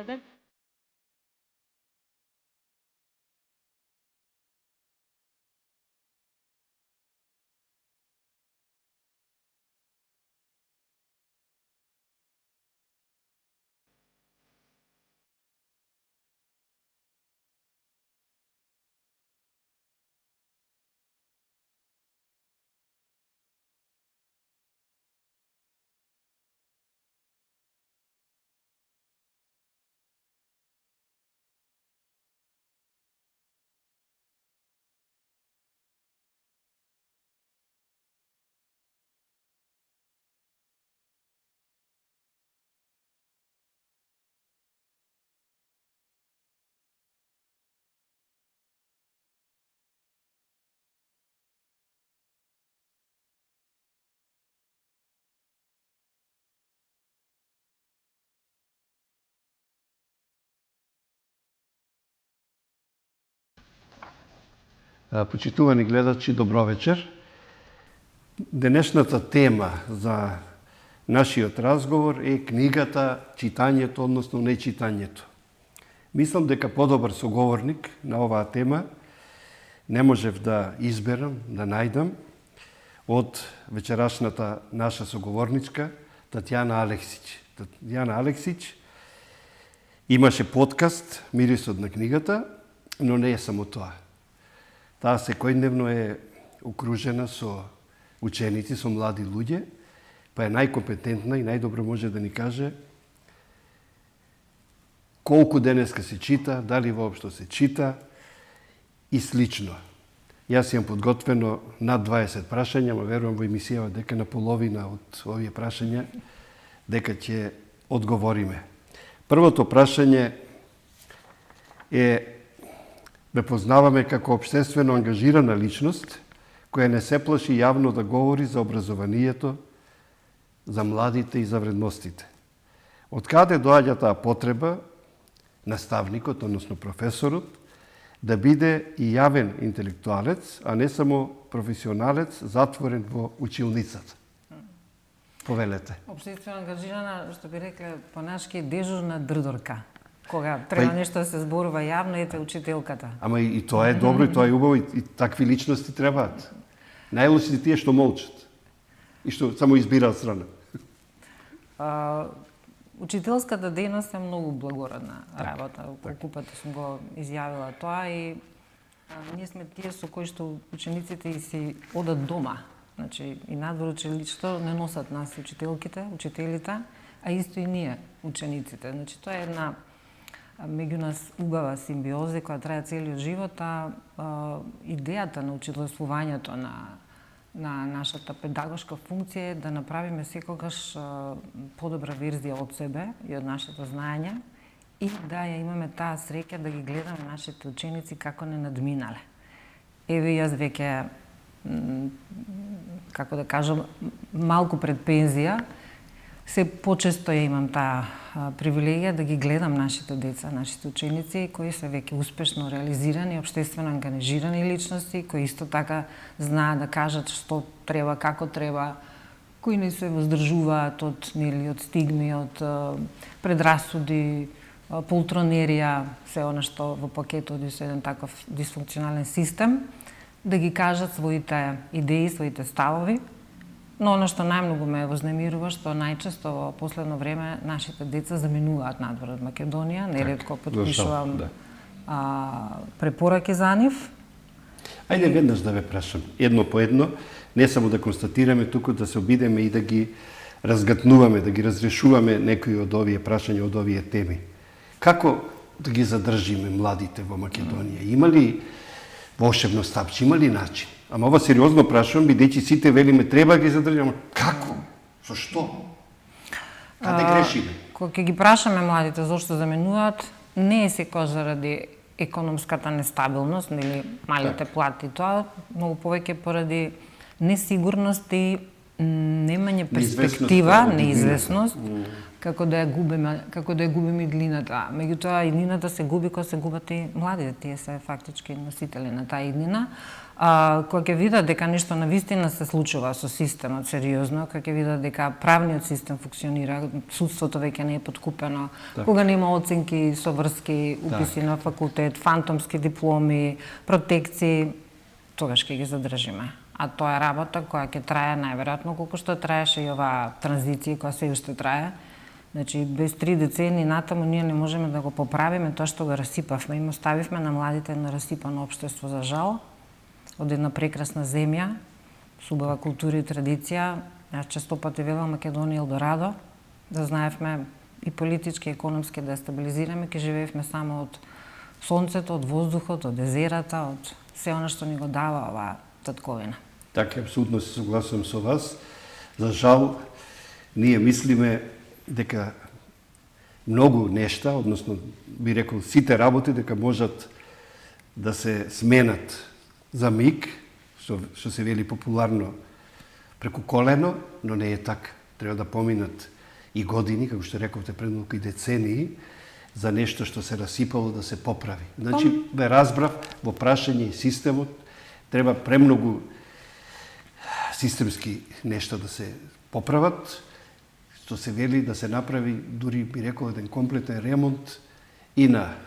ден. Почитувани гледачи, добро вечер. Денешната тема за нашиот разговор е книгата, читањето, односно нечитањето. Мислам дека подобар соговорник на оваа тема не можев да изберам, да најдам од вечерашната наша соговорничка Татјана Алексич. Татјана Алексич имаше подкаст Мирисот на книгата, но не е само тоа. Таа секојдневно е окружена со ученици, со млади луѓе, па е најкомпетентна и најдобро може да ни каже колку денеска се чита, дали воопшто се чита и слично. Јас имам подготвено над 20 прашања, ма верувам во емисијава дека на половина од овие прашања дека ќе одговориме. Првото прашање е: ме познаваме како општествено ангажирана личност, која не се плаши јавно да говори за образованието, за младите и за вредностите. Од каде доаѓа таа потреба наставникот, односно професорот, да биде и јавен интелектуалец, а не само професионалец затворен во училницата? Повелете. Општествено ангажирана, што би рекле по-нашки, дежурна дрдорка. Кога треба нешто да се зборува јавно, ете учителката. Ама и тоа е добро, и тоа е убаво, и такви личности требаат. Најлошите тие што молчат и што само избираат страна. Учителската дејност е многу благородна работа. Колку пати сум го изјавила тоа и ние сме тие со кои што учениците и си одат дома. Значи и надвор училишто не носат нас учителките, учителите, а исто и ние учениците. Значи тоа е една меѓу нас убава симбиоза која трае целиот живот, а идејата на учителствувањето на нашата педагошка функција е да направиме секогаш подобра верзија од себе и од нашето знаење и да ја имаме таа среќа да ги гледаме нашите ученици како не надминале. Еве јас веќе, како да кажам, малку пред пензија, се почесто ја имам таа привилегија да ги гледам нашите деца, нашите ученици, кои се веќе успешно реализирани, општествено ангажирани личности, кои исто така знаат да кажат што треба, како треба, кои не се воздржуваат од стигми, од предрасуди, полтронерија, се она што во пакетот со еден таков дисфункционален систем, да ги кажат своите идеи, своите ставови. Но она што најмногу ме вознемирува, што најчесто во последно време нашите деца заминуваат надвор од Македонија, неретко потпишувам препораки за нив. Ајде веднаш да ве прашам, едно по едно, не само да констатираме, туку да се обидеме и да ги разгатнуваме, да ги разрешуваме некои од овие прашања, од овие теми. Како да ги задржиме младите во Македонија? Има ли волшебно стапче, има ли начин? Ама ова сериозно прашувам, бидејќи сите велиме треба да ги задржиме. Како? Со што? Каде грешиме? Кога ќе ги прашаме младите зошто заминуваат, не е секој заради економската нестабилност или малите плати. Тоа многу повеќе поради несигурност и немање перспектива, неизвестност, како да ја губиме иднината. Меѓутоа, иднината се губи кога се губат и младите, тие се фактички носители на таа иднина. Кога ќе видат дека нешто навистина се случува со системот сериозно, кога ќе видат дека правниот систем функционира, судството веќе не е подкупено, кога нема оценки со врски, уписи на факултет, фантомски дипломи, протекции, тогаш ќе ги задржиме. А тоа е работа која ќе трае најверојатно колку што траеше и оваа транзиција која се уште трае. Значи, без 3 децени натаму ние не можеме да го поправиме тоа што го расипавме. Им оставивме на младите на расипано општество, за жал, од една прекрасна земја, со убава култура и традиција. Јас често пати велам Македонија Елдорадо, да знаевме и политички, и економски да ја стабилизираме, ќе живеевме само од сонцето, од воздухот, од езерата, од се она што ни го дава оваа татковина. Така, апсолутно се согласувам со вас. За жал, ние мислиме дека многу нешта, односно би рекол сите работи, дека можат да се сменат за миг, што се вели популарно преку колено, но не е така. Треба да поминат и години, како што рековте пред малку, и децении, за нешто што се расипало да се поправи. Значи, бе разбрав, во прашање и системот, треба премногу системски нешто да се поправат, што се вели да се направи, дури би рекол, еден комплетен ремонт и на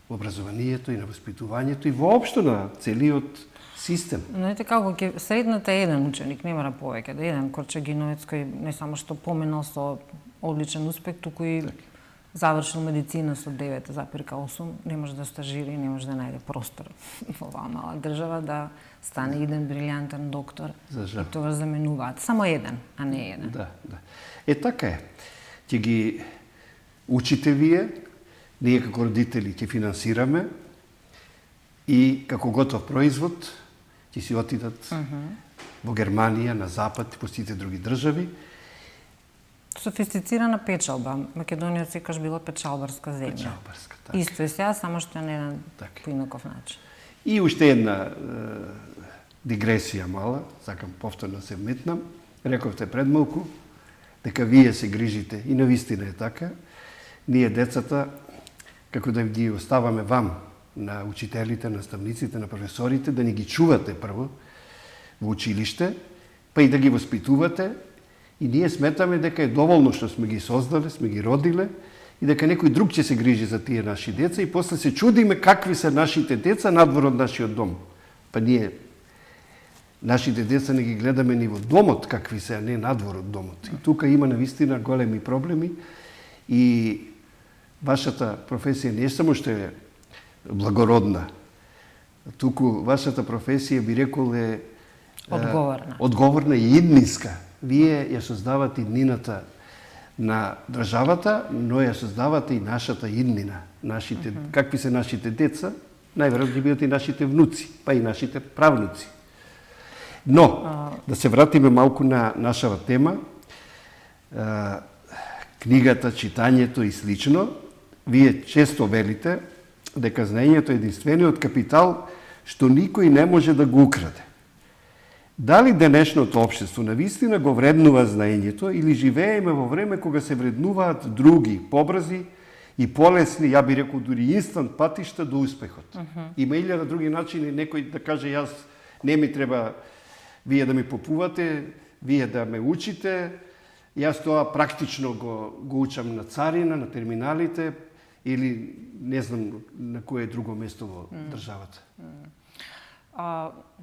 образованието, и на воспитувањето, и воопшто на целиот систем. Знаете како, средната е еден ученик, не мора повеќе, да еден Корчагиновец кој не само што поминал со одличен успех, туку и завршил медицина со 9,8, не може да стажира и не може да најде простор во оваа мала држава да стане еден брилјантен доктор. За жал. И тоа заменуваат. Само еден, а не еден. Да. Така е. Ќе ги учите вие, ние како родители ќе финансираме и како готов производ ќе си отидат во Германија, на Запад и по сите други држави. Софистицирана печалба. Македонија секогаш била печалбарска земја. Печалбарска, така. Исто е сега, само што на еден поинаков начин. И уште една дигресија мала, сакам повторно се вметнам. Рековте пред малку дека вие се грижите, и навистина е така. Ние децата, како да ги оставаме вам, на учителите, наставниците, на професорите, да ни ги чувате прво во училиште, па и да ги воспитувате. И ние сметаме дека е доволно што сме ги создале, сме ги родиле, и дека некој друг ќе се грижи за тие наши деца, и после се чудиме какви се нашите деца надвор од нашиот дом. Па ние нашите деца не ги гледаме ни во домот какви се, а не надвор од домот. И тука има навистина големи проблеми, и вашата професија не само што е благородна, туку вашата професија би рекол е одговорна и иднинска. Вие ја создавате иднината на државата, но ја создавате и нашата иднина. Нашите, какви се нашите деца, најверојатно ќе бидат и нашите внуци, па и нашите правнуци. Но, да се вратиме малку на нашава тема, книгата, читањето и слично. Вие често велите дека знаењето е единствениот капитал што никој не може да го украде. Дали денешното општество навистина го вреднува знаењето или живееме во време кога се вреднуваат други, побрзи и полесни, ја би рекол дури инстант патишта до успехот. Има илјада други начини некој да каже јас не ми треба вие да ми попувате, вие да ме учите, јас тоа практично го учам на царина, на терминалите или не знам на кое друго место во државата.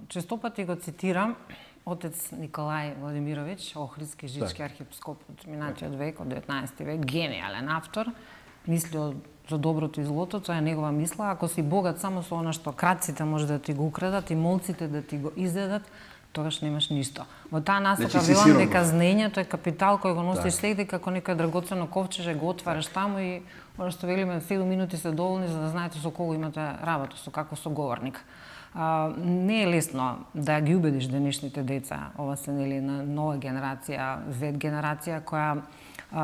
Честопати го цитирам отец Николај Владимирович, Охридски жички архиепископ од минатиот век, од 19 век, гениален автор, мислио за доброто и злото, тоа е негова мисла. Ако си богат само со она што крадците може да ти го украдат и молците да ти го изедат, тогаш немаш ништо. Во таа насока велам дека знаењето е капитал кој го носиш след дека како некој драгоцено ковчеже го отвараш таму и она што велиме 7 минути се доволни за да знаете со кого имате работа, со како соговорник. Не е лесно да ги убедиш денешните деца, ова се нели на нова генерација, Z генерација која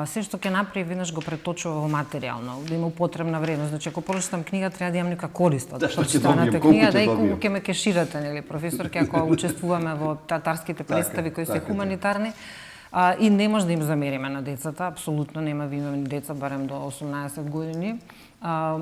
се што ќе направи веднаш го преточува во материјално, да има потребна вредност. Значи ако прочитам книга треба да имам нека корист од прочитаната книга, да и колку ќе ме кеширате, нели професорке, ако учествуваме во татарските представи кои се хуманитарни. И не може да им замериме на децата, апсолутно нема, ви имаме деца барем до 18 години.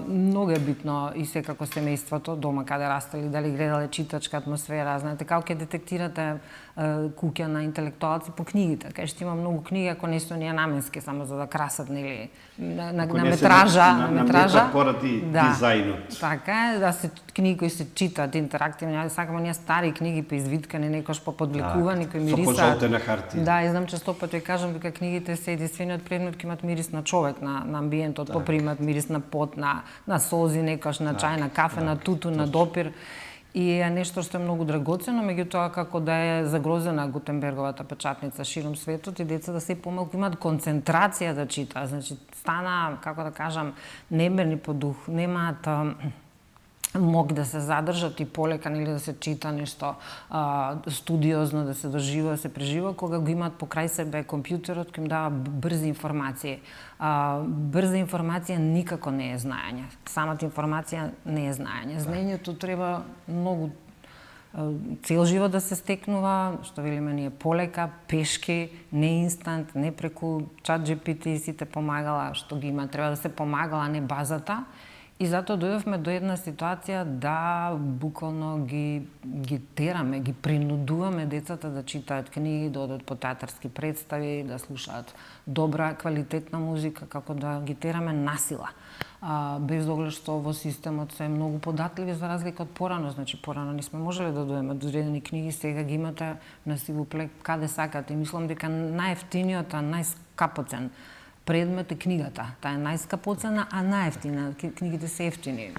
Многу е битно и секако семејството, дома каде растели, дали гледале читачка атмосфера, знаете, како ќе детектирате куќа на интелектуалци по книгите, кај што има многу книги, ако не се оние наменски, само за да красат, нели, на метража. Поради дизајнот. Така е, да се книги кои се читаат интерактивни, ја сакам оние стари книги по извиткани, некош по подвлекувани, кои мирисаат. Со пожолтена хартија. Да, и знам често пати кажам дека книгите се единствениот предмет кој имаат мирис на човек, на амбиентот, попримат мирис на пот, на сози, некош на чај, на кафе, на тутун, на допир. И е нешто што е многу драгоцено, меѓутоа како да е загрозена Гутенберговата печатница широм светот и децата се помалку имаат концентрација да читаат. Значи стана, како да кажам, немерни по дух, немаат мог да се задржат и полека, нели, да се чита нешто студиозно, да се доживува, да се преживува, кога го имаат покрај себе компјутерот кој им дава брзи информации. Брза информација никако не е знаење. Самата информација не е знаење. Знаењето треба многу цел живот да се стекнува, што велиме ние, полека, пешки, не инстант, не преку ChatGPT и сите помагала што ги има. Треба да се помагала, а не базата. И затоа дојдовме до една ситуација да буквално ги тераме, ги принудуваме децата да читаат книги, да одат по театарски представи, да слушаат добра, квалитетна музика, како да ги тераме насила. Без оглед што во системот се многу податливи за разлика од порано. Значи, порано не сме можеле да дојдеме до одредени книги, сега ги имате на сивоплек каде сакате. И мислам дека најевтиниот, најскапоцен предмет е книгата. Таа е најскапоцена, а најевтина. Книгите се ефтини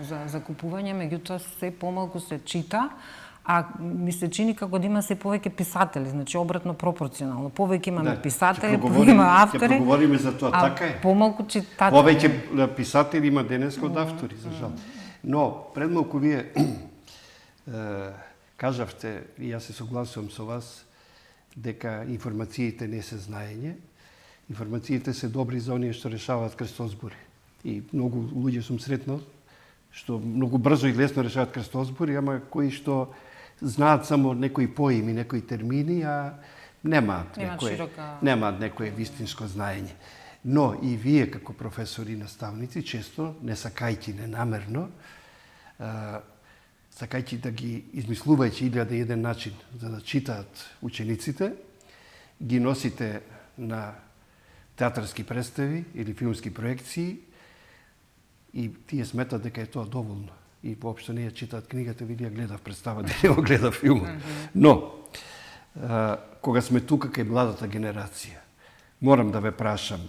за купување, меѓутоа се помалку се чита, а ми се чини како да има се повеќе писатели, значи обратно пропорционално. Повеќе имаме писатели, повеќе има автори. Ќе проговориме за тоа, така е. Помалку читатели. Повеќе писатели има денеска од автори, за жал. Но пред малку вие кажавте, и јас се согласувам со вас, дека информациите не се знаење. Информациите се добри за оние што решаваат крстозбори. И многу луѓе сум сретнал што многу брзо и лесно решаваат крстозбори, ама кои што знаат само некои поими, некои термини, а немаат некое вистинско знаење. Но и вие како професори и наставници често, не сакајќи ненамерно, сакајќи да ги измислувајќи 1001 начин за да читаат учениците, ги носите на театарски представи или филмски проекции и тие сметат дека е тоа доволно. И воопшто не ја читаат книгата, ви ја гледав представа, не ја гледав филмот. Но, кога сме тука кај младата генерација, морам да ве прашам,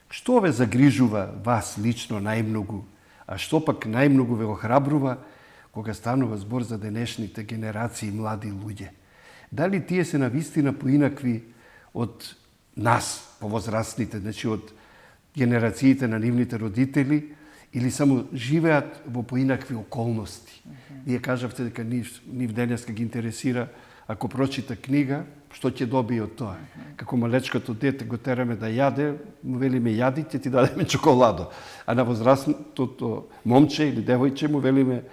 што ве загрижува вас лично најмногу, а што пак најмногу ве охрабрува кога станува збор за денешните генерации млади луѓе? Дали тие се навистина поинакви од нас, повозрастните, значи од генерациите на нивните родители, или само живеат во поинакви околности. Вие кажавте дека нив денеска ги интересира, ако прочита книга, што ќе добие од тоа. Како малечкото дете го тераме да јаде, му велиме јади, ќе ти дадеме чоколадо. А на возрастното момче или девојче му велиме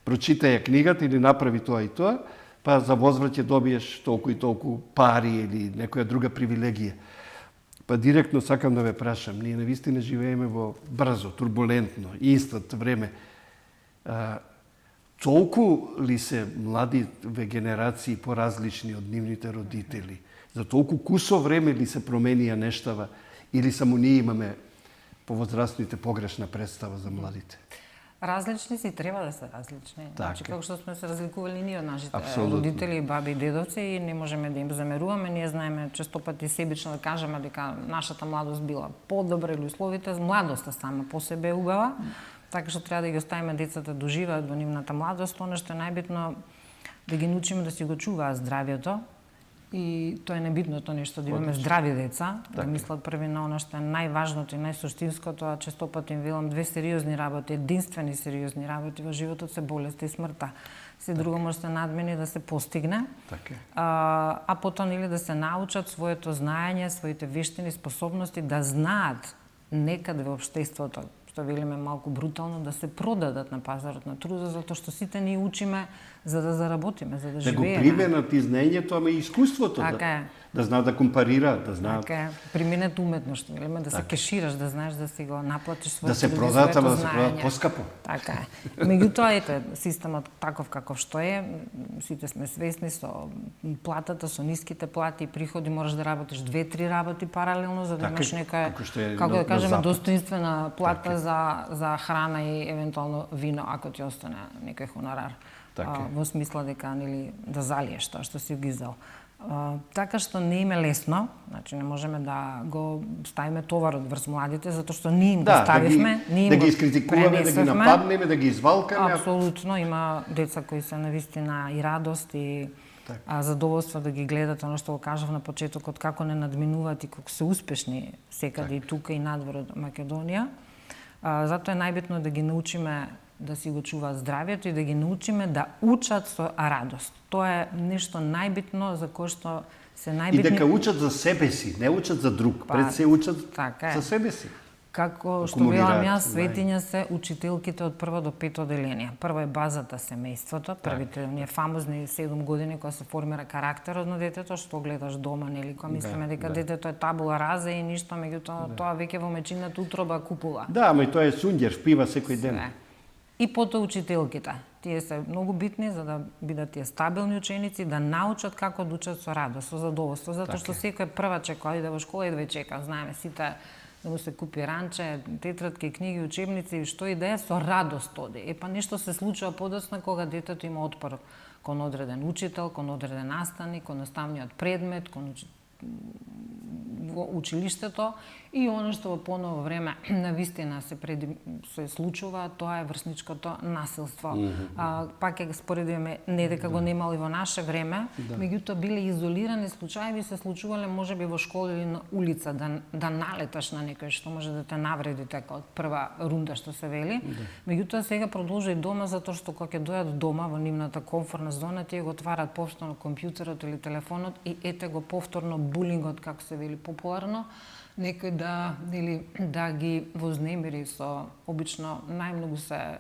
прочитај книгата или направи тоа и тоа, па за возврат ќе добиеш толку и толку пари или некоја друга привилегија. Па директно сакам да ве прашам, ние навистина живееме во брзо, турбулентно, инстант време. Толку ли се младите генерации поразлични од нивните родители? За толку кусо време ли се променија нештава или само ние имаме повозрастните погрешна представа за младите? Различни си треба да се различни. Значи, како што сме се разликували ние од нашите родители, баби и дедовци и не можеме да им замеруваме. Ние знаеме често пати себично да кажеме дека нашата младост била подобра или условите, младоста сама по себе е убава, така што треба да ги оставиме децата да живеат во нивната младост. Она што е најбитно да ги научиме да си го чуваат здравјето. И тоа е најбитното нешто, да имаме здрави деца, да мислат први на оно што е најважното и најсуштинското, а често пати им велам две сериозни работи, единствени сериозни работи во животот се болест и смртта. Се друго може да се надмени да се постигне, а потоа нели да се научат своето знаење, своите вештини, способности, да знаат некаде во општеството, што велиме малку брутално, да се продадат на пазарот на трудот, затоа што сите ние учиме за да заработиме, за да живееме. Да го применат и знаењето, ама и искуството. Така е. да знаат да компарира, да знаат Така е, применете уметноста, да се кешираш, да знаеш да си го наплатиш своето да се продаат, ама да се продаат поскапо. Така е. Меѓутоа, ете, системот таков каков што е, сите сме свесни со платата, со ниските плати и приходи, можеш да работиш 2-3 работи паралелно за да имаш некоја, како да кажеме, достоинствена плата за храна и евентуално вино, ако ти остане некој хонорар. Во смисла дека нели да залиеш тоа што си ги зел. Така што не им е лесно, значи не можеме да го ставиме товарот врз младите, затоа што ние им го ставивме, ние им да ги искритикуваме, да ги нападнеме, да ги извалкаме. Апсолутно, има деца кои се навистина и радост и задоволство да ги гледат, оно што го кажав на почетокот, како не надминуваат и колку се успешни секаде и тука и надвор од Македонија. Затоа е најбитно да ги научиме да си го чуваат здравието и да ги научиме да учат со радост. Тоа е нешто најбитно за кое што се најбитни... И дека учат за себе си, не учат за друг, пред се учат за себе си. Како што велам јас, светиња се учителките од прво до пето оделение. Прво е базата семејството, првите оние фамозни 7 години кога се формира карактерот на детето, што гледаш дома, нели, кога мислиме дека детето е табула раза и ништо, меѓутоа тоа веќе во мечината утроба купува. Да, ама и тоа е сундјер, пива секој ден. И потоа учителките. Тие се многу битни за да бидат тие стабилни ученици, да научат како да учат со радост, со задоволство, затоа што секој прваче кој иде во школа и да ве чека, знаеме сите да му се купи ранче, тетрадки, книги, учебници, што и да е, со радост оди. Па нешто се случува подоцна кога детето има отпор кон одреден учител, кон одреден наставник, кон наставниот предмет, кон во училиштето и оно што во поново време навистина се случува, тоа е врсничкото насилство. Пак ќе го споредиме, не дека го немало и во наше време, меѓутоа биле изолирани случаи, се случувале можеби во школа или на улица, да налеташ на некој што може да те навреди така од прва рунда што се вели. Меѓутоа сега продолжи дома затоа што кога ќе дојдат дома во нивната комфортна зона, тие го отварат повторно компјутерот или телефонот и ете го повторно булингот, како се вели популарно, некој да ги вознемири со обично најмногу се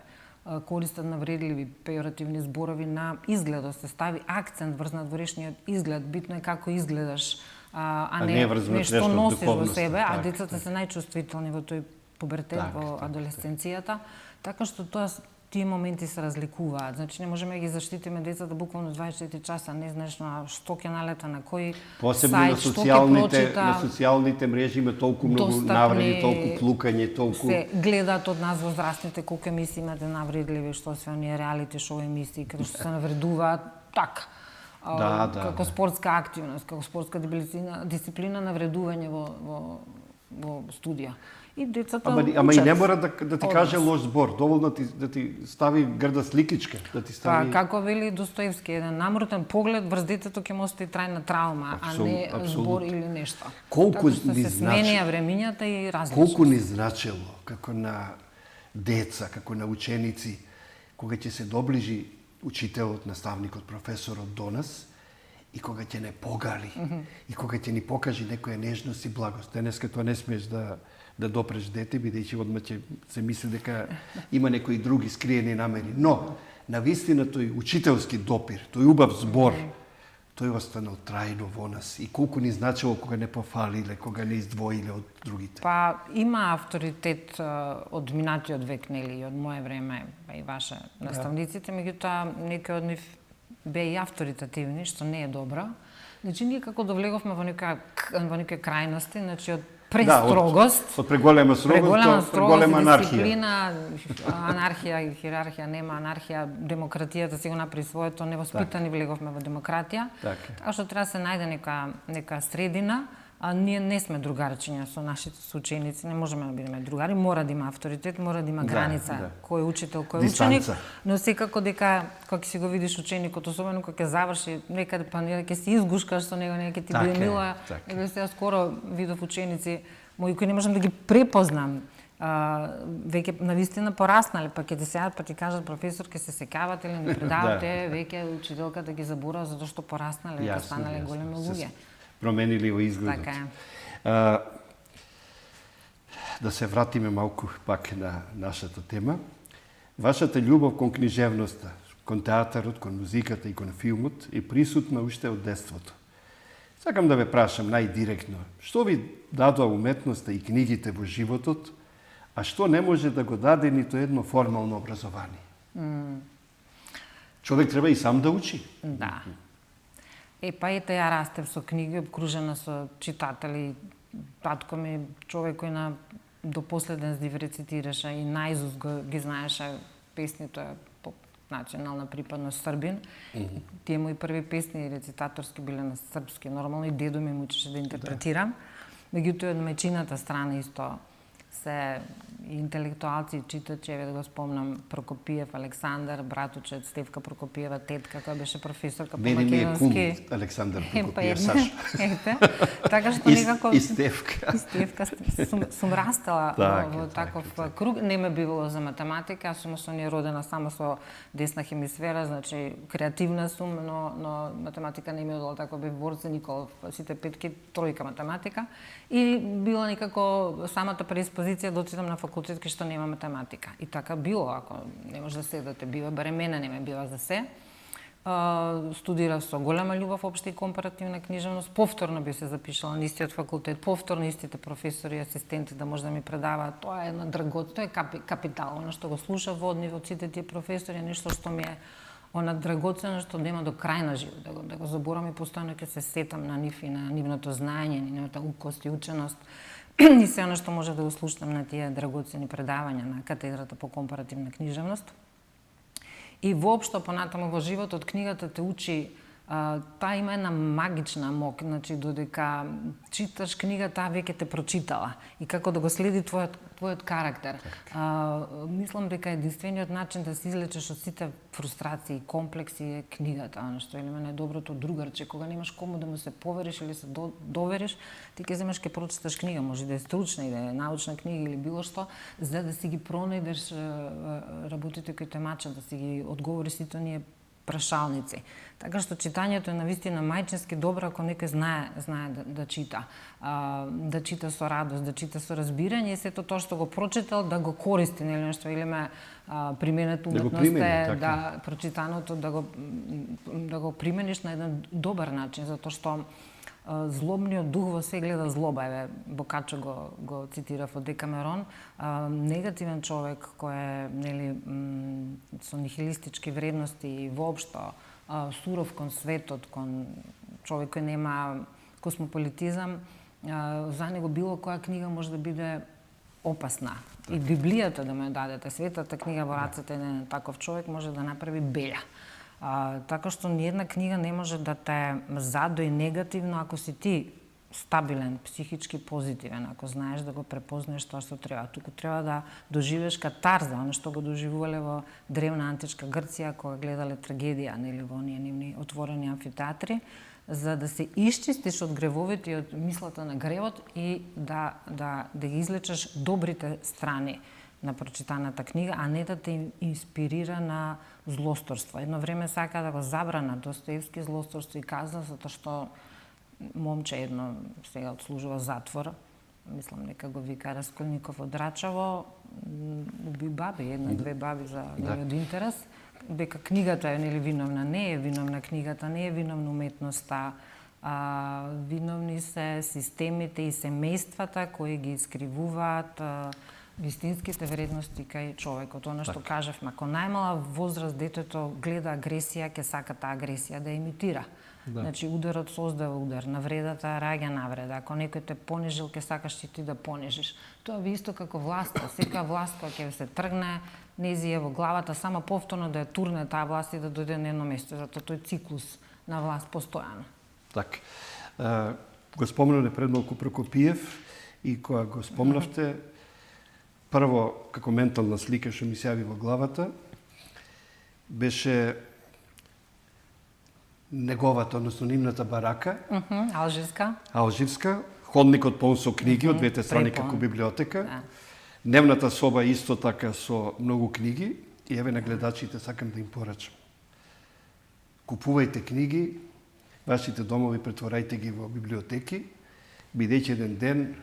користат навредливи пејоративни зборови на изгледот, се стави акцент врз надворешниот изглед, битно е како изгледаш, а не нешто носиш во себе, а децата се најчувствителни во тој пубертет, во адолесценцијата, така што тоа тие моменти се разликуваат. Значи не можеме да ги заштитиме децата буквално 24 часа, не знаеш на што ќе налета, на кој сайт, што ќе прочита. На социјалните мрежи има толку многу навреди, толку плукање, толку... Се гледаат од нас возрастните колку емисии имате навредливи, што се оние реалити шоу емисии, каде што се навредуваат така. Како спортска активност, како спортска дисциплина навредување во студија. И децата ама и не мора да ти каже лош збор, доволно да ти стави грда сликичка, да ти стави... Па, како вели Достоевски, еден намрутен поглед врз детето ќе му остави трајна травма, а не збор или нешто. Колку ни се сменија времињата и различно. Колку ни значело, како на деца, како на ученици, кога ќе се доближи учителот, наставникот, професорот до нас, и кога ќе не погали, и кога ќе ни покаже некоја нежност и благост. Денеска тоа не смееш да допреш дете, бидејќи одма ќе се мисли дека има некои други скриени намери. Но, навистина тој учителски допир, тој убав збор, тој останал трајно во нас. И колку ни значило кога не пофалиле, кога не издвоиле од другите. Па, има авторитет од минатиот век, нели, и од мое време, па и ваше наставниците, меѓутоа некои од нив беа и авторитативни, што не е добро. Значи, ние како довлеговме во некои крајности, значи од престрогост, од преголема строгост до преголема анархија. Дисциплина, анархија и хиерархија, нема анархија, демократијата си го направи своето, невоспитани влеговме во демократија. Така што треба се најде нека средина, а ние не сме другарчиња со нашите соученици, не можеме да бидеме другари, мора да има авторитет, мора да има граница, кој е учител, кој е ученик, но секако дека кога си го видиш ученикот, особено кога ќе заврши некаде па ќе се изгушкаш со него, ќе ти биде мило. Еве сега скоро видов ученици мои кои не можам да ги препознам, веќе навистина пораснале, па ќе ти седат па ти кажат професор ќе се секавате или не предавате, веќе учителката ги забора затоа што пораснале, веќе станале големи луѓе. Променили во изгледот. Така е. Да се вратиме малку пак на нашата тема. Вашата љубов кон книжевноста, кон театарот, кон музиката и кон филмот е присутна уште од детството. Сакам да ве прашам најдиректно, што ви дадоа уметноста и книгите во животот, а што не може да го даде нито едно формално образование? Човек треба и сам да учи. Да. Па ете, ја растев со книги, обкружена со читатели. Татко ми човек кој до последен здив рецитираше и наизуст ги знаеше песни, тоа е по национална припадност Србин. Тие мои први песни рецитаторски биле на српски. Нормално и дедо ми учеше да интерпретирам. Меѓутоа, од мајчината страна исто се интелектуалци, читачи, еве да го спомнам, Прокопиев, Александар, братучет, Стефка Прокопиева, тетка, која беше професорка по македонски. Мене ми е кум Александар Прокопиев, Сашо. Ете, така што некако... И Стефка. И Стефка, сум растала во таков круг. Не ме бивало за математика, аз сум родена само со десна хемисфера, значи креативна сум, но математика не ми одела, така бев борце, никол, сите петки, тројка математика. И било некако самата преиспозиција да отидам на факултет кај што нема математика. И така било, ако не може да седате, бива, барем мене не ме бива за се. Студирав со голема љубов општа и компаративна книжевност. Повторно би се запишала на истиот факултет, повторно истите професори и асистенти да може да ми предаваат. Тоа е една драгоцено, тоа е капитал, она што го слушав од нив, од сите тие професори, нешто што ми е она драгоцено што нема до крај на живот, да го заборам и постојано ќе се сетам на нив и на нивното знаење, нивната укост и ученост. И се оно што може да го слушам на тие драгоцени предавања на катедрата по компаративна книжевност. И воопшто понатаму во животот книгата те учи, таа има една магична мок, значи додека читаш книга, таа веќе те прочитала и како да го следи твојот карактер. Мислам дека единствениот начин да се излечеш од сите фрустрации и комплекси е книгата, она што е најдоброто другарче, кога немаш кому да му се повериш или се довериш, ти ќе земеш ќе прочиташ книга, може да е стручна и да е научна книга или било што, за да си ги пронајдеш работите кои те мачат, да си ги одговориш сите оние прашалници. Така што читањето е навистина мајчински добро ако некој знае да чита. Да чита со радост, да чита со разбирање и сето тоа што го прочитал да го користи, нели нешто, или ме применет уметност е да прочитаното да го примениш на еден добар начин, затоа што злобниот дух во се гледа злоба. Еве, Бокачо го цитирав од Декамерон. Негативен човек кој е нели со нихилистички вредности и воопшто суров кон светот, кон човек кој нема космополитизам, за него било која книга може да биде опасна. И Библијата да му ја дадете, светата книга во рацете на таков човек може да направи белја. Така што ниедна книга не може да те задои негативно ако си ти стабилен, психички позитивен, ако знаеш да го препознаеш тоа што треба. Туку треба да доживееш катарза, оно што го доживувале во древна античка Грција кога гледале трагедија, нели во оние нивни отворени амфитеатри, за да се исчистиш од гревовите и од мислата на гревот и да ги излечеш добрите страни на прочитаната книга, а не да те инспирира на злосторство. Едно време сака да го забрана Достоевски злосторство и казна, затоа што момче едно сега отслужува затвор, мислам нека го вика Расколников од Рачево, уби баби, една-две баби за нејот интерес, дека книгата е нели виновна, не е виновна книгата, не е виновна уметноста, виновни се системите и семејствата кои ги искривуваат вистинските вредности кај човекот. Она што кажавме, ако најмала возраст детето гледа агресија, ќе сака таа агресија да имитира. Значи ударот создава удар, навредата раѓа навреда. Ако некој те понижил, ќе сакаш ти да понижиш. Тоа ви исто како власта. Секоја власт која ќе се тргне, нези е во главата само повторно да ја турне таа власт и да дојде на едно место, затоа тој циклус на власт постојано. Так. Го спомнавте пред малку Прокопиев и кога го спомнавте, прво, како ментална слика што ми се јави во главата, беше неговата, односно нивната барака. Алжирска. Ходникот полн со книги од двете страни како библиотека. Дневната соба исто така со многу книги. И еве на гледачите сакам да им порачам. Купувајте книги, вашите домови претворајте ги во библиотеки, бидејќи еден ден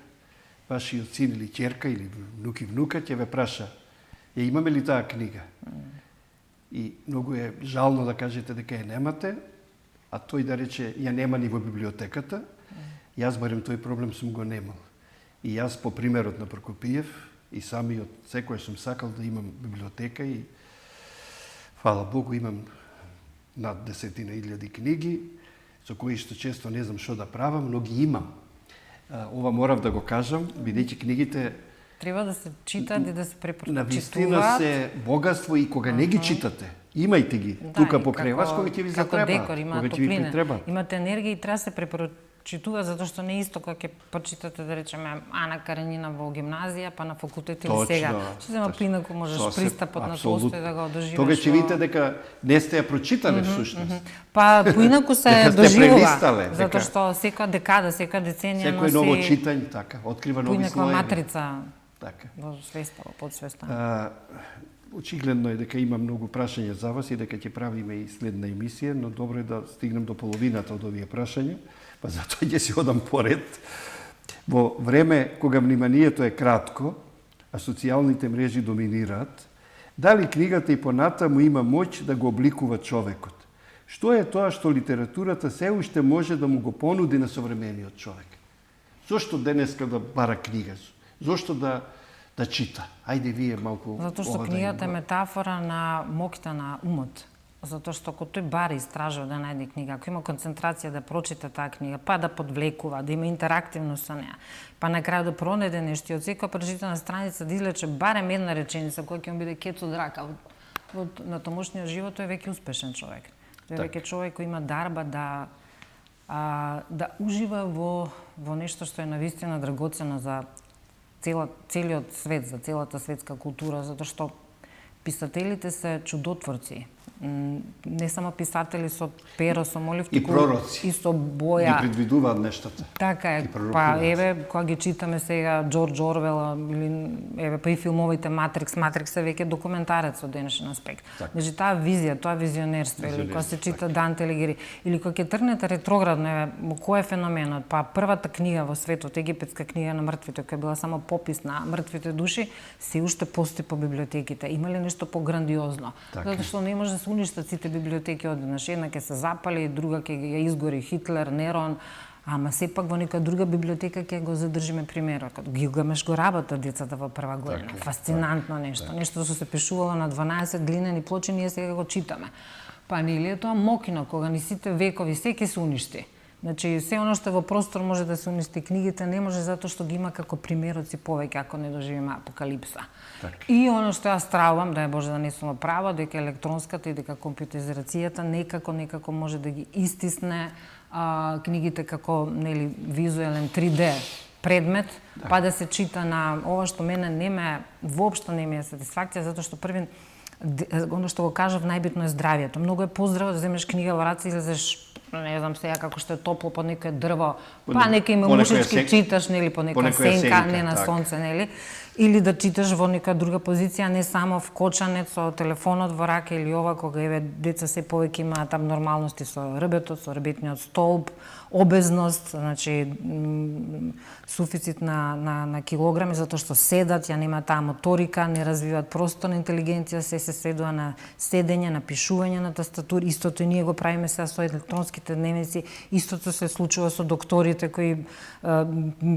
вашиот син или ќерка или внук и внука ќе ве праша: ја имаме ли таа книга? И многу е жално да кажете дека ја немате, а тој да рече ја нема ни во библиотеката, јас барем тој проблем сум го немал. И јас по примерот на Прокопиев и самиот секој сум сакал да имам библиотека и фала Богу имам над 10.000 книги, со кои што често не знам што да правам, но ги имам. Ова морав да го кажам, бидејќи книгите треба да се читат и да се навистина препрочитуваат. се богатство и кога не ги читате, имајте ги тука покрај вас кога ќе ви затреба. Како декор, има кога ќе ви топлина, притреба. имате енергија и треба да се препрочитува, затоа што не е исто кога ќе почитате, да речеме, Ана Каренина во гимназија, па на факултет или сега. Што зема плинако можеш пристапот на постој да го доживееш. Тога ќе видите дека не сте ја прочитале всушност. Па поинаку се Дека сте доживува, прелистале, затоа дека што секоја декада, секоја деценија секој ново читање, така, открива нови поинаква слоеви. матрица Така. во свеста, во подсвеста. Очигледно е дека има многу прашања за вас и дека ќе правиме и следна емисија, но добро е да стигнем до половината од овие прашања, па затоа ќе си одам поред. Во време кога вниманието е кратко, а социјалните мрежи доминираат, дали книгата и понатаму има моќ да го обликува човекот? Што е тоа што литературата се уште може да му го понуди на современиот човек? Зошто денеска да бара книга? Зошто да чита? Ајде вие малку Затоа што книгата е метафора на моќта на умот. Затоа што ако тој бара истражува да најде книга, ако има концентрација да прочита таа книга, па да подвлекува, да има интерактивност со неа, па на крај да пронајде нешто и од секоја прочитана страница да излече барем една реченица која ќе му биде кецо драка на томошниот живот, тој е веќе успешен човек. Тој е веќе човек кој има дарба да ужива во нешто што е навистина драгоцено за целиот свет, за целата светска култура, затоа што писателите се чудотворци. Не само писатели со перо, со моливки, и пророци. И со боја. Ги предвидуваат нештата. Така е. Па еве кога ги читаме сега Џорџ Орвел или еве па и филмовите Матрикс е веќе документарец од денешен аспект. Значи таа визија, тоа визионерство, или кога се чита Данте Алигири, или кога ќе тргнете ретроградно, еве кој е феноменот? Па првата книга во светот, египетска книга на мртвите, која била само попис на мртвите души, се уште постои по библиотеките. Има ли нешто пограндиозно? Затоа што не може да се уништат сите библиотеки одеднаш. Една ќе се запали, друга ќе ја изгори Хитлер, Нерон, ама сепак во нека друга библиотека ќе го задржиме примерот. Като Гилгамеш го работа децата во прва година. Фасцинантно нешто. Нешто што се пишувало на 12 глинени плочи, ние сега го читаме. Па нели е тоа мокино, кога ни сите векови се ќе се уништи. Значи, се оно што е во простор може да се уништи, книгите не може затоа што ги има како примероци повеќе ако не доживиме апокалипса. И оно што јас стравам, да е Боже да не сум права, дека електронската и дека компјутеризацијата некако може да ги истисне книгите како нели визуелен 3D предмет, па да се чита на ова што мене воопшто не ми е сатисфакција, затоа што први оно што го кажав најбитно е здравјето. Многу е поздраво да земеш книга во раце и излезеш, не знам сега како што е топло под некое дрво, па некој мушички читаш, нели, по некоја сенка, не на сонце, нели, или да читаш во нека друга позиција, не само вкочанец со телефонот во рака или ова, кога еве деца се повеќе имаат абнормалности со рбетот, со рбетниот столб, обезност, значи суфицит на килограми, затоа што седат, ја нема таа моторика, не развиваат просторна интелигенција, се седува на седење, на пишување на тастатури. Истото и ние го правиме сега со електронските дневници, истото се случува со докторите кои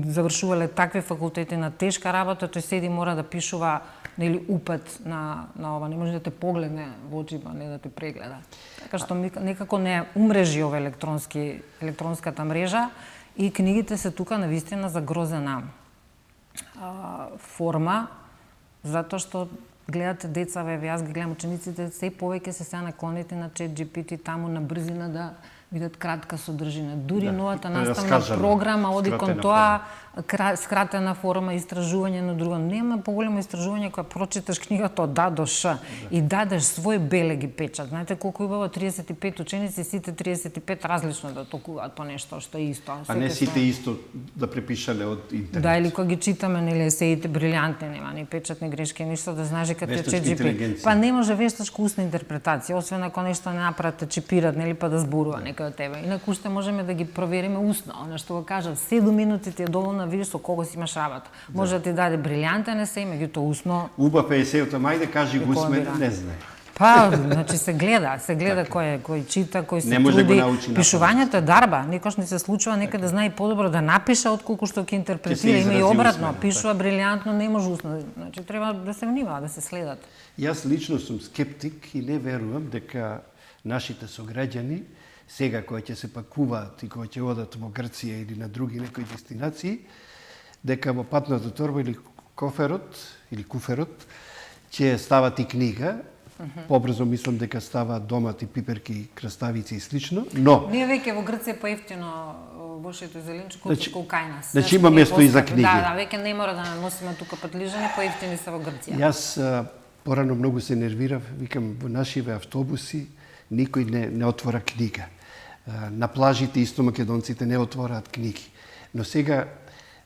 завршувале такви факултети на тешка работа, тој седи мора да пишува нели упат на ова, не може да те погледне во очима, не да те прегледа. Така што некако не умрежи ова електронската мрежа и книгите се тука навистина загрозена форма, затоа што гледате деца, јас ги гледам учениците, се повеќе се наклонети на ChatGPT таму на брзина да видат кратка содржина. Дури новата наставна програма оди кон тоа скратена форма, истражување на друго. Нема поголемо истражување кога прочиташ книгата од А до Ш и дадеш свој белеги печат. Знаете колку убаво 35 ученици, сите 35 различно да толкуваат по нешто што е исто. А не сите исто да препишале од интернет. Да, или кога ги читаме, нели, есеите брилјантни, нема ни печатни грешки, ништо да знаеш дека те ChatGPT. Па не може вештачка устна интерпретација, освен ако нешто не направат, чипират, нели, па да зборува некој од тебе. Инаку уште можеме да ги провериме устно. Она што го кажав, 7 минути ти е доволно, видиш со кого си имаш работа. Може да ти даде брилјантен есеј, меѓутоа устно. Убав е есејот, мајде кажи го усмено, не знае. Па, значи се гледа кој чита, кој се труди. Пишувањето е дарба, некош не се случува некаде знае подобро да напише отколку што ќе интерпретира, има и обратно, пишува брилјантно, не може усно. Значи треба да се внимава, да се следат. Јас лично сум скептик и не верувам дека нашите сограѓани сега кои ќе се пакуваат и кои ќе одат во Грција или на други некои дестинации, дека во патната торба или куферот ќе стават и книга. Побрзо мислам дека ставаат домати, пиперки, краставици и слично, но ние веќе во Грција поевтино бошето и зеленчук колку кајна. Значи има место и за книги. Да, веќе не мора да носиме тука патлижани, поевтини се во Грција. Јас порано многу се нервирав, викам во нашиве автобуси никој не отвора книга. На плажите исто македонците не отвораат книги. Но сега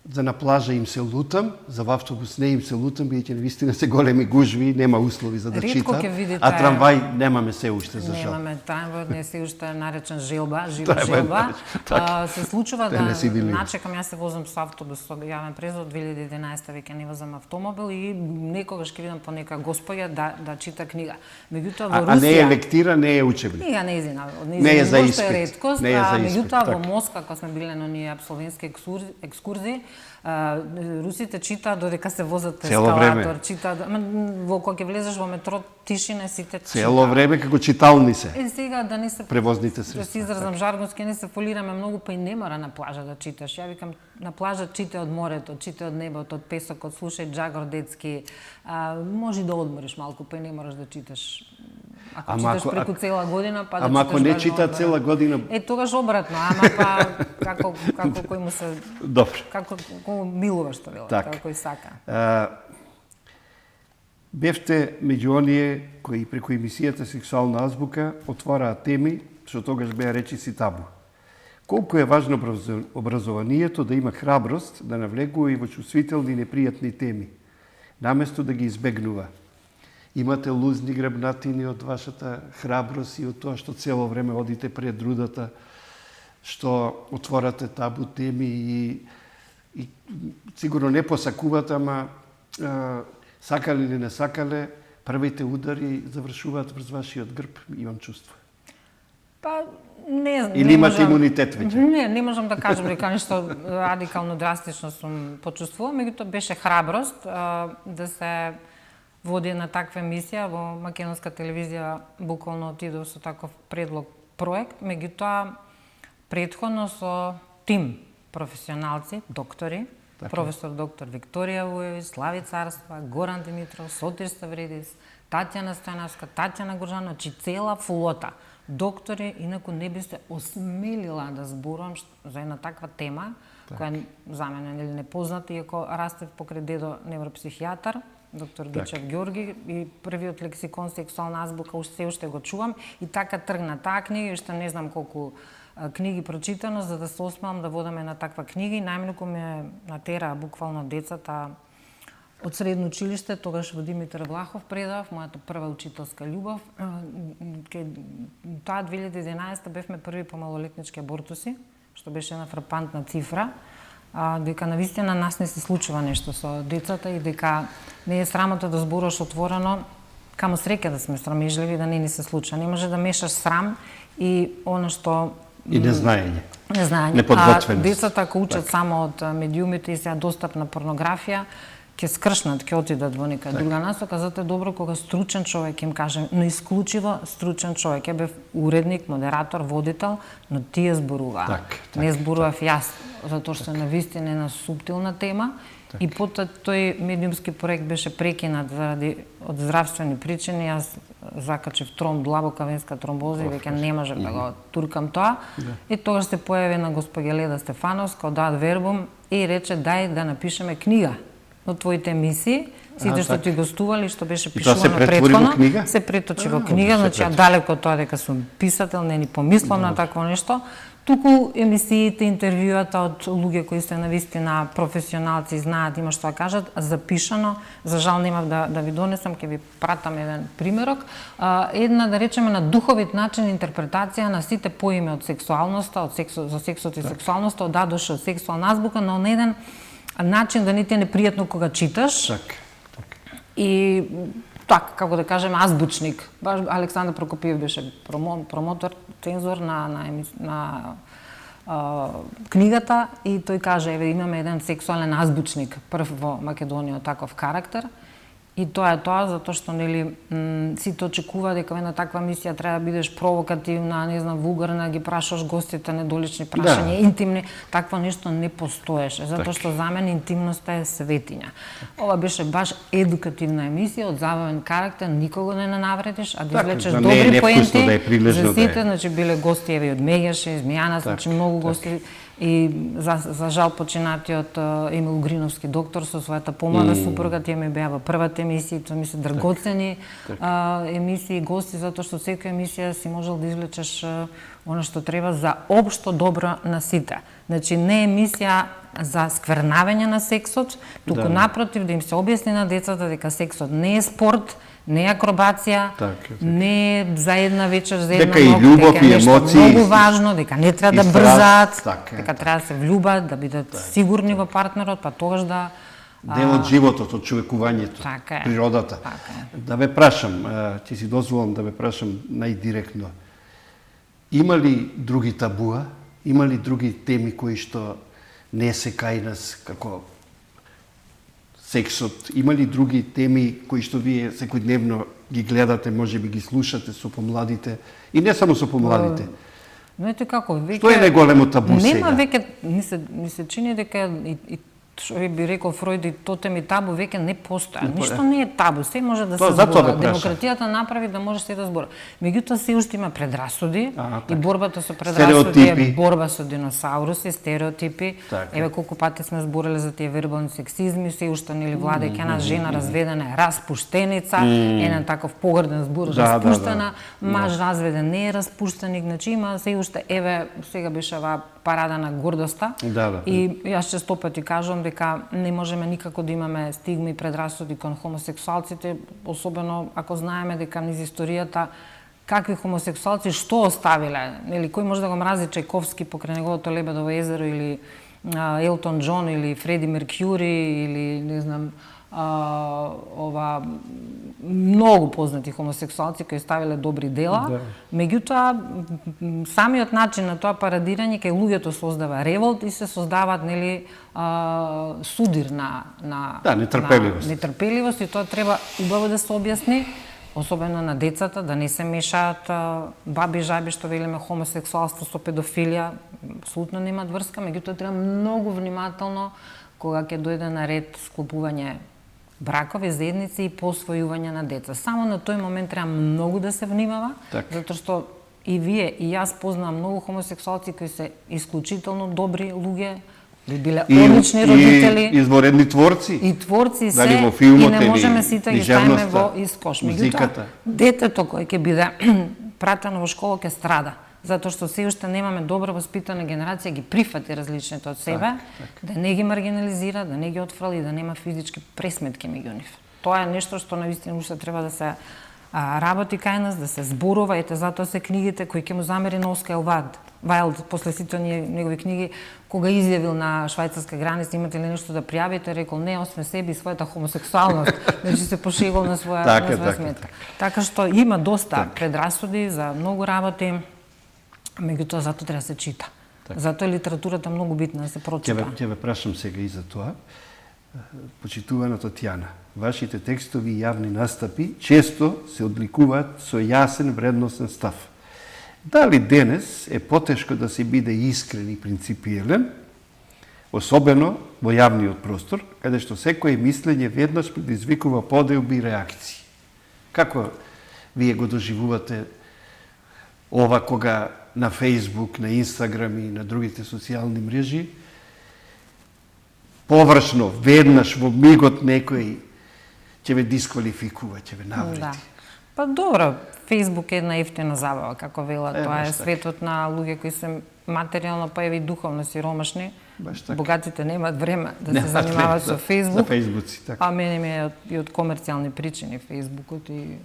за на плажа им се лутам, за во автобус не им се лутам, бидејќи навистина се големи гужви, нема услови за да читам. А трамвај немаме се уште за жал. Немаме трамвај, не се уште наречен желба, жива желба. Се случува да начекам, јас се возам со автобус со јавен превоз од 2011 веќе не возам автомобил и некогаш ќе видам по нека господја да чита книга. Меѓутоа во Русија а не е лектира, не е учебник. Не е за испит. Реткост, меѓутоа во Москва кога сме биле на оние апсолвентски екскурзии, русите читаат додека се возат по ескалатор, читаат, во кога ќе влезеш во метро, тишина сите читаат. Цело време како читални се. Сега да не се превозните средства. Да се изразам жаргонски, не се фолираме многу, па и не мора на плажа да читаш. Ја викам на плажа читай од морето, читай од небото, од песокот, слушај Джагор Децки. Може да одмориш малку, па и не мораш да читаш. Ако читаш преку цела година, па да читаш. Ако не чита цела година, тогаш обратно, ама па како кој му се добро. Како милува што вела, како кој сака. Бевте меѓу оние кои преку емисијата Сексуална азбука отвораат теми што тогаш беа речиси табу. Колку е важно образованието да има храброст да навлегува и во чувствителни и непријатни теми, наместо да ги избегнува. Имате лузни гребнатини од вашата храброст и од тоа што цело време одите пред рудата, што отворате табу теми и сигурно не посакувате, ама сакале или не сакале, првите удари завршуваат врз вашиот грб, имам чувство. Па, не или имате имунитет веќе? Не можам да кажам дека нешто радикално драстично сум почувствувала, меѓутоа беше храброст да се води на таква емисија во македонска телевизија, буквално отидов со таков предлог проект, меѓутоа претходно со тим професионалци, доктори, професор доктор Викторија Вујовиќ, Слави Царства, Горан Димитров, Сотир Ставридис, Татјана Стојановска, Татјана Горжанова, значи цела флота доктори, инаку не би се осмелила да зборувам за една таква тема, која за мене е непозната, иако растев покрај дедо невропсихијатар, доктор Гичев Ѓорги, и првиот лексикон Сексуална азбука уште го чувам, и така тргна таа книга, и уште не знам колку книги прочитано, за да се осмелам да водам една таква книга, и најмногу ме натера буквално децата од средно училиште, тогаш во Димитар Влахов предав, мојата прва учителска љубов. Таа 2011 бевме први по малолетнички абортуси, што беше една фрапантна цифра, дека навистина нас не се случува нешто со децата и дека не е срамота да зборуваш отворено, камо среќа да сме срамежливи, да не ни се случува. Не може да мешаш срам и она што и незнаење. Неподготвеност. Децата ако учат само од медиумите и сега достапна порнографија, ќе скршнат, ќе отидат во нека друга насока, затоа е добро кога стручен човек им каже, но исклучиво стручен човек. Ја бев уредник, модератор, водител, но тие зборуваа. Не зборував јас, затоа што навистина е една суптилна тема. И потоа тој медиумски проект беше прекинат заради од здравствени причини. Јас закачив длабока венска тромбоза и веќе не можев да го туркам тоа. И тогаш се појави на госпоѓа Леда Стефановска од Ad Verbum и рече дај да напишеме книга од твоите емисии, сите што ти гостували, што беше пишувано претходно, се преточи во книга, значи далеко од тоа дека сум писател, не ни помислам на такво нешто. Туку емисиите, интервјуата од луѓе кои се навистина професионалци, знаат, има што да кажат, запишано, за жал немав да ви донесам, ќе ви пратам еден примерок. Една, да речеме, на духовит начин интерпретација на сите поими од сексуалноста, за сексот и сексуалноста, од А до Ш, Сексуална азбука, но на еден начин да не ти е непријатно кога читаш. И така, како да кажем, азбучник. Баш Александар Прокопиев беше промотор, цензор на книгата и тој каже, еве, имаме еден сексуален азбучник, прв во Македонија таков карактер. И тоа е тоа, затоа што нели сите очекува дека една таква мисија треба да бидеш провокативна, не знам, вулгарна, ги прашаш гостите недолични прашања, интимни, такво нешто не постоеше, затоа што за мене интимноста е светиња. Ова беше баш едукативна емисија од забавен карактер, никого не навредиш, а да извлечеш добри поенти за сите, значи биле гости еве од Меѓаше, Змијана, значи многу гости. И за жал починатиот Емил Гриновски доктор со својата помлада супруга, тие ми беа во првата емисија, тоа ми се драгоцени емисии, гости, затоа што секоја емисија си можел да извлечеш она што треба за општо добро на сите. Значи не емисија за сквернавање на сексот, туку напротив да им се објасни на децата дека сексот не е спорт, не е акробација, не е за една вечер, за една ног, дека е нешто многу важно, дека не треба да брзаат, дека треба да се влюбат, да бидат сигурни во партнерот, па тогаш да... Дел од животот, од човекувањето, природата. Да ве прашам, ќе си дозволам да ве прашам најдиректно, има ли други табуа, има ли други теми кои што не се кај нас, како сексот, има ли други теми кои што вие секојдневно ги гледате, можеби ги слушате со помладите и не само со помладите? Знаете како, веќе... Што е најголемо табу сега? Нема веќе, ми се чини дека и што би рекол Фројд, и тотем и табу веќе не постоја. Ништо не е табу, се може да се зборува. Демократијата направи да може се да зборува. Меѓутоа се уште има предрасуди и борбата со предрасуди е борба со диносауруси, стереотипи. Еве колку пати сме збореле за тие вербални сексизми, се уште нели владе ќе една жена разведена е распуштеница, еден таков погрден збор распуштена, маж разведен не е распуштеник, значи има се уште еве сега беше ова парада на гордоста. И јас често пати кажувам дека не можеме никако да имаме стигми и предрасуди кон хомосексуалците, особено ако знаеме дека низ историјата какви хомосексуалци што оставиле, нели кој може да го мрази Чајковски покрај неговото Лебедово езеро или Елтон Џон или Фреди Меркјури или не знам ова многу познати хомосексуалци кои ставиле добри дела, меѓутоа самиот начин на тоа парадирање кај луѓето создава револт и се создаваат нели судир на нетрпеливост и тоа треба убаво да се објасни, особено на децата, да не се мешаат баби жаби што велиме хомосексуалство со педофилија, апсолутно немаат врска, меѓутоа треба многу внимателно кога ќе дојде на ред склопување бракови, заедници и посвојување на деца. Само на тој момент треба многу да се внимава, затоа што и вие и јас познавам многу хомосексуалци кои се исклучително добри луѓе, би биле одлични родители, и изворедни творци. И творци се, дали во филмот, и не можеме сите ги ставиме во искош. Музиката. Детето кој ќе биде пратено во школа ќе страда, затоа што се уште немаме добро воспитана генерација ги прифати различните од себе, да не ги маргинализира, да не ги отфрли, да нема физички пресметки меѓу нив. Тоа е нешто што навистина уште треба да се работи кај нас, да се зборува, ете затоа се книгите кои ќе му замери на Оскар Вајлд после сите негови книги, кога изјавил на швајцарска граница, имате ли нешто да пријавите, рекол не, освен себе и својата хомосексуалност, значи се пошегол на своја сметка. Така што има доста предрасуди за многу работи, меѓутоа затоа треба да се чита. Затоа литературата многу битна да се прочита. Ќе ве прашам сега и за тоа. Почитувана Татјана, вашите текстови и јавни настапи често се одликуваат со јасен вредносен став. Дали денес е потешко да се биде искрен и принципиелен, особено во јавниот простор, каде што секое мислење веднаш предизвикува поделби и реакции? Како вие го доживувате ова кога на Фејсбук, на Инстаграм и на другите социјални мрежи површно, веднаш во мигот некој ќе ве дисквалификува, ќе ве навреди? Па добро, Фејсбук е една ефтина забава, како вела, тоа е светот на луѓе кои се материјално па и духовно сиромашни. Богатите немаат време да се занимаваат со Фејсбук, а мене ми е и од комерцијални причини Фејсбукот и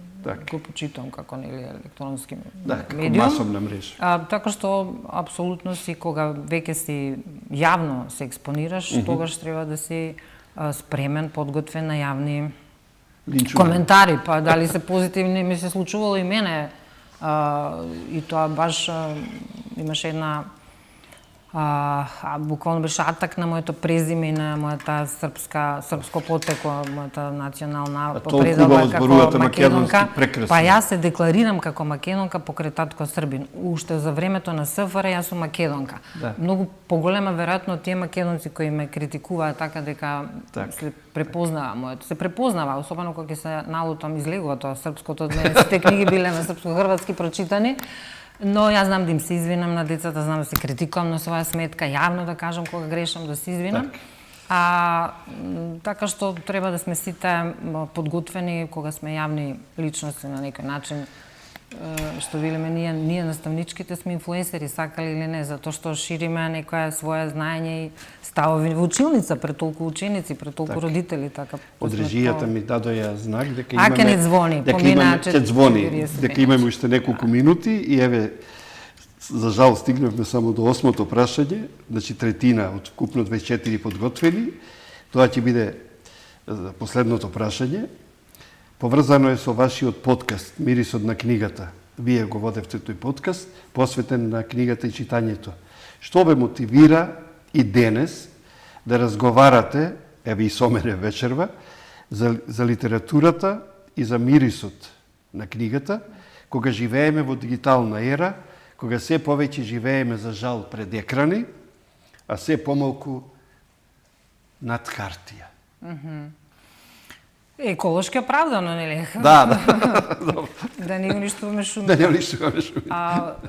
го почитувам како нели електронски медиум. Како масовна мрежа. Така што апсолутно си кога веќе си јавно се експонираш, тогаш треба да си спремен, подготвен на јавни коментари, па дали се позитивни, ми се случувало и мене. И тоа баш имаше една буквално беше атак на моето презиме и на мојата српско потекло, мојата национална пределба како македонка. Па јас се декларирам како македонка покрај татко Србин. Уште за времето на СФР јас сум македонка. Да. Многу поголема веројатно тие македонци кои ме критикуваат така дека се препознава моето. Се препознава, особено кога ќе се налутам излегува тоа српското. Сите книги биле на српско-хрватски прочитани. Но јас знам да им се извинам на децата, знам да се критикувам на своја сметка, јавно да кажам кога грешам, да се извинам. Така што треба да сме сите подготвени кога сме јавни личности на некој начин. Што велиме ние наставничките сме инфлуенсери, сакали или не, затоа што шириме некоја своја знаење и ставови во училница пред толку ученици, пред толку родители, така. Од режијата ми дадоја знак дека имаме дека имаме уште неколку минути и еве за жал стигнавме само до 8-то прашање, значи третина од вкупно 24 подготвени. Тоа ќе биде последното прашање. Поврзано е со вашиот подкаст Мирисот на книгата. Вие го водевте тој подкаст, посветен на книгата и читањето. Што ве мотивира и денес да разговарате, еве и со мене вечерва, за литературата и за мирисот на книгата, кога живееме во дигитална ера, кога се повеќе живееме за жал пред екрани, а се помалку над хартија. Еколошки оправдано, нели? Да. Да не го уништуваме шумите. Да не уништуваме шумите.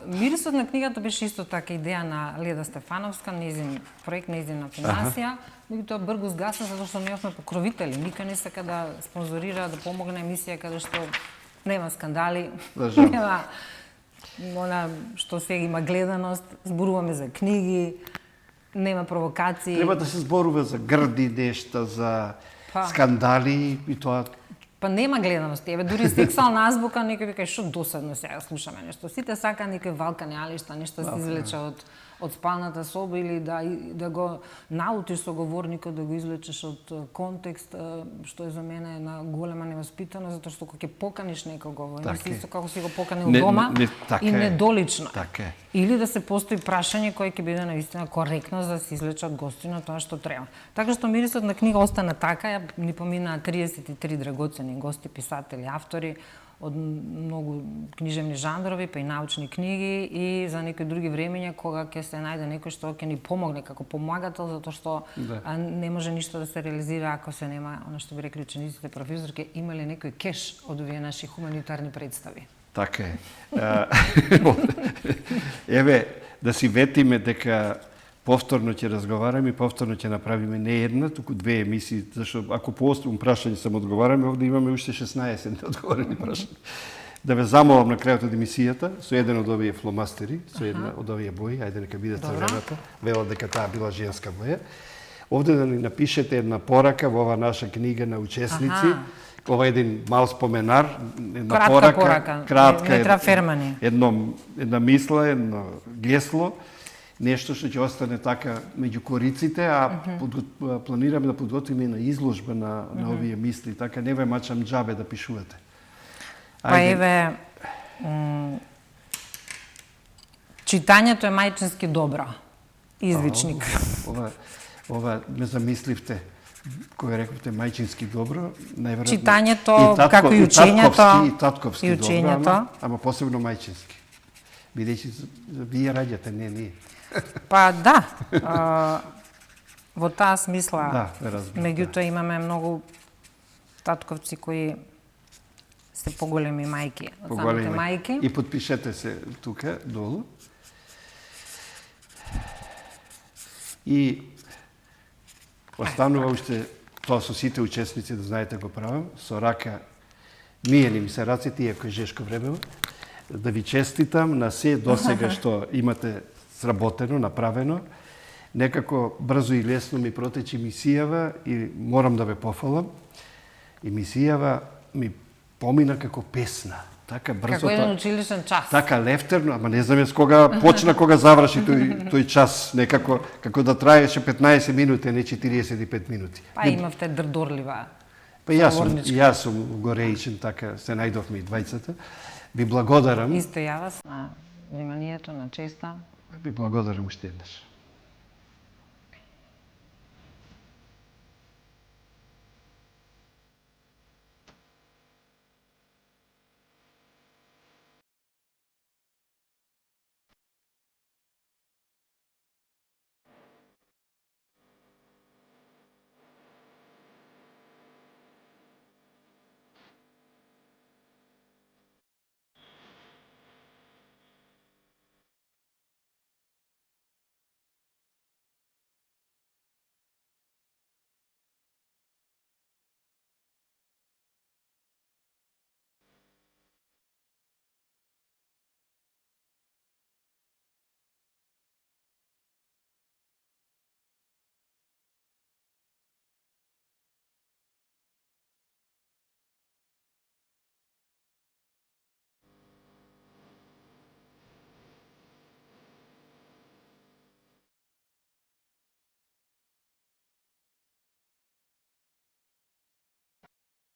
Мирисот на книгата беше исто така идеја на Леда Стефановска, нејзин проект, нејзина финансија. Меѓутоа бргу згасна затоа што не сме покровители. Никој не сака да спонзорира, да помогне емисија каде што нема скандали, нема она што сега има гледаност, зборуваме за книги, нема провокации. Треба да се зборува за грди нешта, за скандали и тоа. Па нема гледаност. Еве дури сексуална азбука некој вика што досадно сега слушаме нешто. Сите сака некој валкани алишта, нешто се извлече од спалната соба или да го наутиш со говорникот, да го извлечеш од контекст, што е за мене една голема неваспитаност, затоа што кога ќе поканиш некого, исто како си го поканил дома и недолично. Или да се постои прашање кое ќе биде навистина коректно за да се извлече од гостина тоа што треба. Така што Мирисот на книга остана така, ни поминаа 33 драгоцени гости, писатели, автори од многу книжевни жанрови, па и научни книги и за некои други времења кога ќе се најде некој што ќе ни помогне како помагател, затоа што не може ништо да се реализира ако се нема, она што би рекли учениците, професорке, има ли некој кеш од овие наши хуманитарни представи? Така е. Еве, да си ветиме дека повторно ќе разговараме и повторно ќе направиме не една, туку две емисии, зашто ако по островно прашање само одговараме, овде имаме уште 16 неодговорени прашања. Да ве замолам на крајот од емисијата со еден од овие фломастери, со една од овие бои, ајде нека биде црвената, велат дека таа била женска боја. Овде да ни напишете една порака во ова наша книга на учесници. Ова е еден мал споменар, една порака, кратка, една мисла, едно гесло, нешто што ќе остане така меѓу кориците, планираме да подготвиме на изложба на овие мисли, така не ве мачам џабе да пишувате. Па еве, читањето е мајчински добро. Извичник. Ова ме замисливте. Кога рековте мајчински добро, најверојатно читањето, како и учењето, и татковски добро, ама посебно мајчински. Бидејќи вие раѓате, не ние. Па да, во таа смисла, меѓутоа имаме многу татковци кои се поголеми мајки од самите мајки. И подпишете се тука долу. И останува уште тоа со сите учесници, да знаете го правам, со рака миени ми се раците, иако е жешко време, да ви честитам на се досега што имате сработено, направено. Некако брзо и лесно ми протече емисијава и морам да ве пофалам. Емисијава ми помина како песна. Така брзо. Како еден училишен час. Така лефтерно, ама не знам јас кога почна, кога заврши тој час, некако како да траеше 15 минути, а не 45 минути. Па имавте дрдорлива Па јас сум гореичен, така се најдовме и двајцата. Ви благодарам. Исто ја вас на вниманието, на честа. Ви благодарам уште еднаш.